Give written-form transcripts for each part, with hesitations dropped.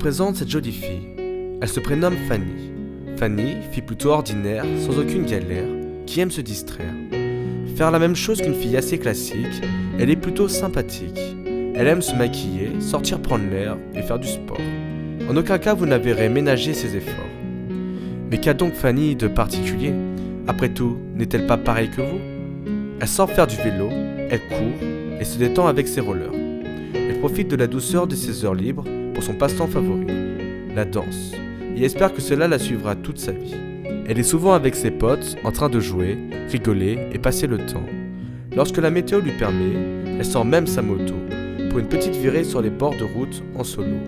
présente cette jolie fille. Elle se prénomme Fanny. Fanny, fille plutôt ordinaire, sans aucune galère, qui aime se distraire. Faire la même chose qu'une fille assez classique, elle est plutôt sympathique. Elle aime se maquiller, sortir prendre l'air et faire du sport. En aucun cas vous n'avez verrez ménager ses efforts. Mais qu'a donc Fanny de particulier? Après tout, n'est-elle pas pareille que vous? Elle sort faire du vélo, elle court et se détend avec ses rollers. Elle profite de la douceur de ses heures libres pour son passe-temps favori, la danse, et espère que cela la suivra toute sa vie. Elle est souvent avec ses potes en train de jouer, rigoler et passer le temps. Lorsque la météo lui permet, elle sort même sa moto pour une petite virée sur les bords de route en solo.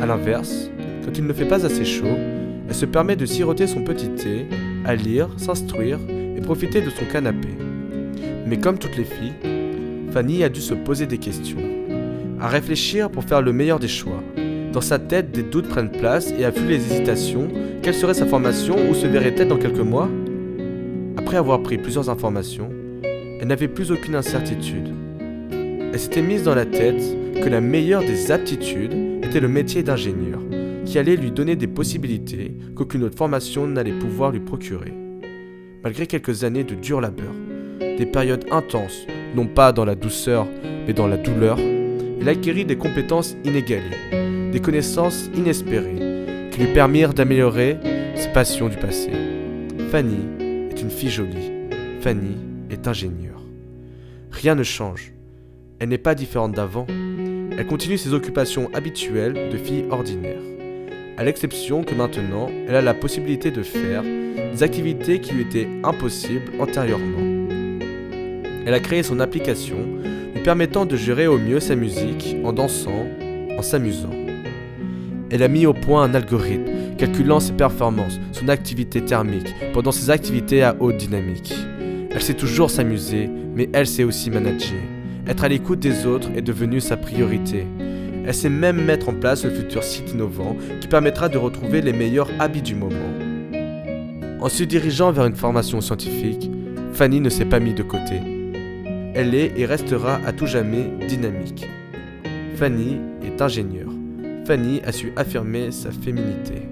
A l'inverse, quand il ne fait pas assez chaud, elle se permet de siroter son petit thé, à lire, s'instruire et profiter de son canapé. Mais comme toutes les filles, Fanny a dû se poser des questions, à réfléchir pour faire le meilleur des choix. Dans sa tête, des doutes prennent place et affluent les hésitations. Quelle serait sa formation? Où se verrait-elle dans quelques mois? Après avoir pris plusieurs informations, elle n'avait plus aucune incertitude. Elle s'était mise dans la tête que la meilleure des aptitudes était le métier d'ingénieur, qui allait lui donner des possibilités qu'aucune autre formation n'allait pouvoir lui procurer. Malgré quelques années de dur labeur, des périodes intenses, non pas dans la douceur, mais dans la douleur, elle acquérit des compétences inégalées, des connaissances inespérées, qui lui permirent d'améliorer ses passions du passé. Fanny est une fille jolie. Fanny est ingénieure. Rien ne change. Elle n'est pas différente d'avant. Elle continue ses occupations habituelles de fille ordinaire, à l'exception que maintenant, elle a la possibilité de faire des activités qui lui étaient impossibles antérieurement. Elle a créé son application, lui permettant de gérer au mieux sa musique en dansant, en s'amusant. Elle a mis au point un algorithme calculant ses performances, son activité thermique, pendant ses activités à haute dynamique. Elle sait toujours s'amuser, mais elle sait aussi manager. Être à l'écoute des autres est devenu sa priorité. Elle sait même mettre en place le futur site innovant qui permettra de retrouver les meilleurs habits du moment. En se dirigeant vers une formation scientifique, Fanny ne s'est pas mise de côté. Elle est et restera à tout jamais dynamique. Fanny est ingénieure. Fanny a su affirmer sa féminité.